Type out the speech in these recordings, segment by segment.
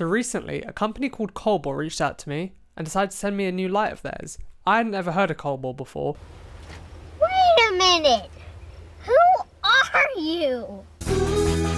So recently, a company called Colbor reached out to me and decided to send me a new light of theirs. I hadn't ever heard of Colbor before. Wait a minute! Who are you?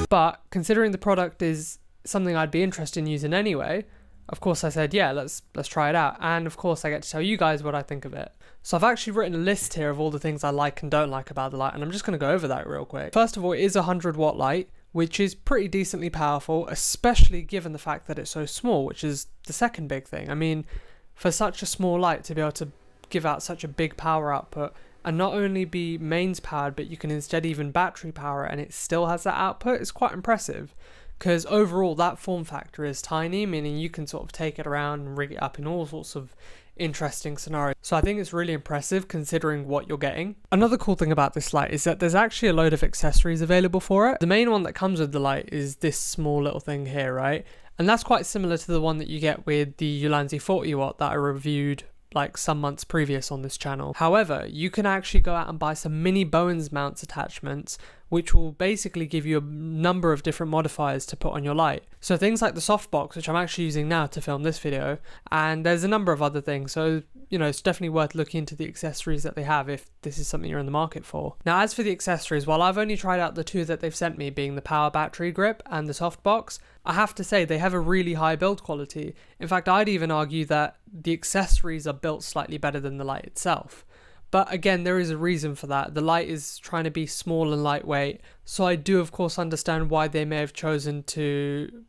But considering the product is something I'd be interested in using anyway, of course I said, yeah, let's try it out. And of course I get to tell you guys what I think of it. So I've actually written a list here of all the things I like and don't like about the light, and I'm just going to go over that real quick. First of all, it is a 100-watt light, which is pretty decently powerful, especially given the fact that it's so small, which is the second big thing. I mean, for such a small light to be able to give out such a big power output and not only be mains powered, but you can instead even battery power it and it still has that output, is quite impressive. Because overall that form factor is tiny, meaning you can sort of take it around and rig it up in all sorts of interesting scenarios. So I think it's really impressive considering what you're getting. Another cool thing about this light is that there's actually a load of accessories available for it. The main one that comes with the light is this small little thing here, right? And that's quite similar to the one that you get with the Ulanzi 40 watt that I reviewed like some months previous on this channel. However, you can actually go out and buy some mini Bowens mounts attachments, which will basically give you a number of different modifiers to put on your light. So things like the softbox, which I'm actually using now to film this video, and there's a number of other things. So, you know, it's definitely worth looking into the accessories that they have if this is something you're in the market for. Now, as for the accessories, while I've only tried out the two that they've sent me, being the power battery grip and the softbox, I have to say they have a really high build quality. In fact, I'd even argue that the accessories are built slightly better than the light itself. But again, there is a reason for that. The light is trying to be small and lightweight, so I do of course understand why they may have chosen to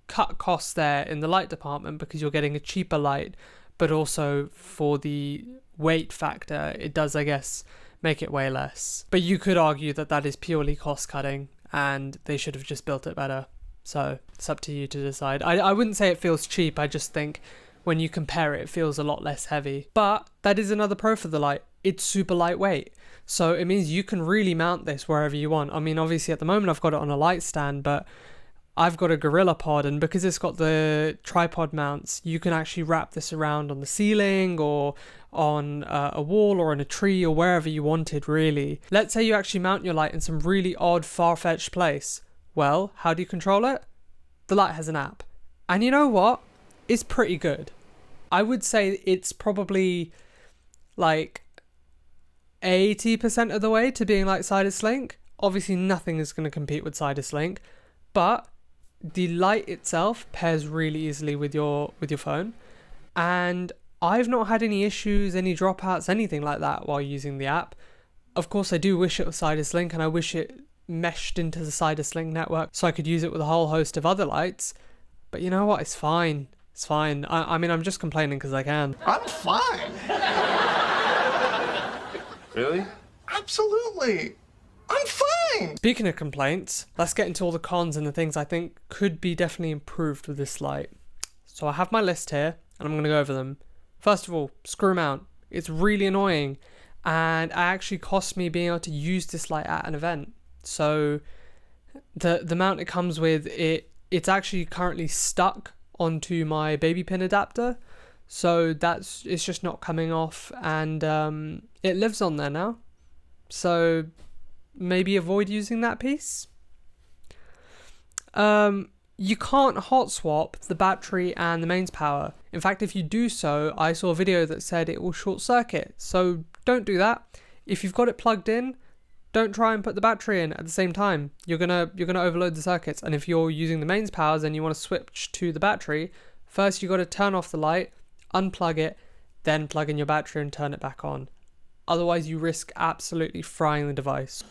cut costs there in the light department, because you're getting a cheaper light, but also for the weight factor, it does, I guess, make it weigh less. But you could argue that that is purely cost cutting and they should have just built it better. So it's up to you to decide. I wouldn't say it feels cheap, I just think when you compare it, it feels a lot less heavy. But that is another pro for the light. It's super lightweight. So it means you can really mount this wherever you want. I mean, obviously at the moment I've got it on a light stand, but I've got a Gorilla Pod, and because it's got the tripod mounts, you can actually wrap this around on the ceiling or on a wall or in a tree or wherever you wanted, really. Let's say you actually mount your light in some really odd, far-fetched place. Well, how do you control it? The light has an app. And you know what? It's pretty good. I would say it's probably like 80% of the way to being like Sidus Link. Obviously nothing is going to compete with Sidus Link, but the light itself pairs really easily with your phone, and I've not had any issues, any dropouts, anything like that while using the app. Of course I do wish it was Sidus Link, and I wish it meshed into the Sidus Link network so I could use it with a whole host of other lights, but you know what, it's fine. It's fine. I mean, I'm just complaining because I can. I'm fine. Really? Absolutely. I'm fine. Speaking of complaints, let's get into all the cons and the things I think could be definitely improved with this light. So I have my list here and I'm going to go over them. First of all, screw mount. It's really annoying, and it actually cost me being able to use this light at an event. So the mount it comes with, it's actually currently stuck onto my baby pin adapter, so it's just not coming off, and it lives on there now, so maybe avoid using that piece. You can't hot swap the battery and the mains power. In fact, if you do so, I saw a video that said it will short circuit, so don't do that. If you've got it plugged in, don't try and put the battery in at the same time. You're gonna overload the circuits. And if you're using the mains powers and you want to switch to the battery, first you got to turn off the light, unplug it, then plug in your battery and turn it back on. Otherwise you risk absolutely frying the device.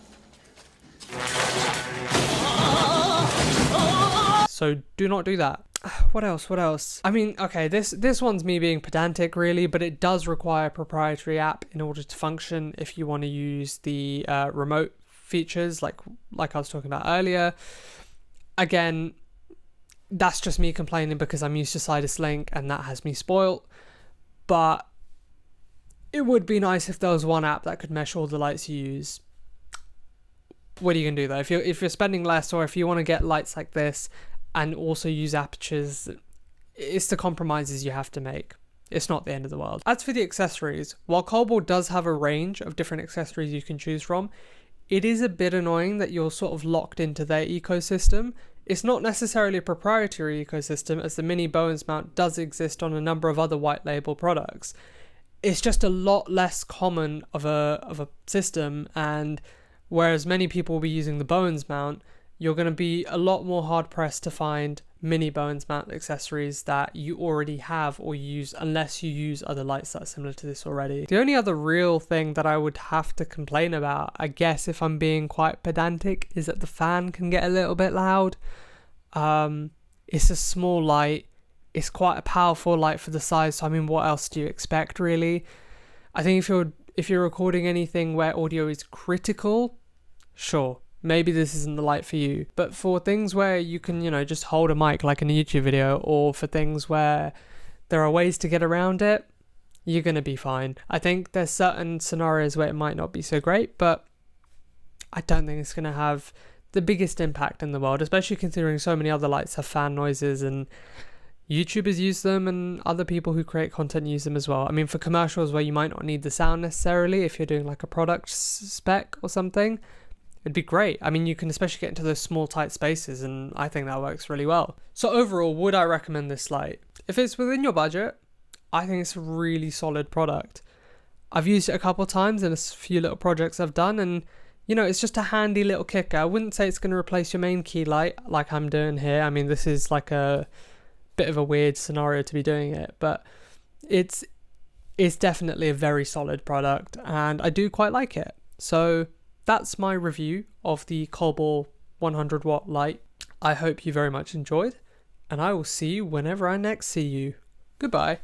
So do not do that. What else? I mean, okay, this one's me being pedantic really, but it does require a proprietary app in order to function if you want to use the remote features like I was talking about earlier. Again, that's just me complaining because I'm used to Sidus Link and that has me spoilt. But it would be nice if there was one app that could mesh all the lights you use. What are you gonna do though? If you're spending less, or if you want to get lights like this and also use apertures, it's the compromises you have to make. It's not the end of the world. As for the accessories, while Colbor does have a range of different accessories you can choose from, it is a bit annoying that you're sort of locked into their ecosystem. It's not necessarily a proprietary ecosystem, as the mini Bowens mount does exist on a number of other white label products. It's just a lot less common of a system, and whereas many people will be using the Bowens mount, you're going to be a lot more hard pressed to find mini Bowens mount accessories that you already have or use, unless you use other lights that are similar to this already. The only other real thing that I would have to complain about, I guess if I'm being quite pedantic, is that the fan can get a little bit loud. It's a small light, it's quite a powerful light for the size, so I mean, what else do you expect really? I think if you're recording anything where audio is critical, sure, maybe this isn't the light for you. But for things where you can, just hold a mic like in a YouTube video, or for things where there are ways to get around it, you're going to be fine. I think there's certain scenarios where it might not be so great, but I don't think it's going to have the biggest impact in the world, especially considering so many other lights have fan noises and YouTubers use them and other people who create content use them as well. I mean, for commercials where you might not need the sound necessarily, if you're doing like a product spec or something, it'd be great. I mean, you can especially get into those small tight spaces, and I think that works really well. So overall, would I recommend this light? If it's within your budget, I think it's a really solid product. I've used it a couple of times in a few little projects I've done, and it's just a handy little kicker. I wouldn't say it's going to replace your main key light like I'm doing here. I mean, this is like a bit of a weird scenario to be doing it, but it's definitely a very solid product, and I do quite like it. So that's my review of the Colbor 100 watt light. I hope you very much enjoyed, and I will see you whenever I next see you. Goodbye.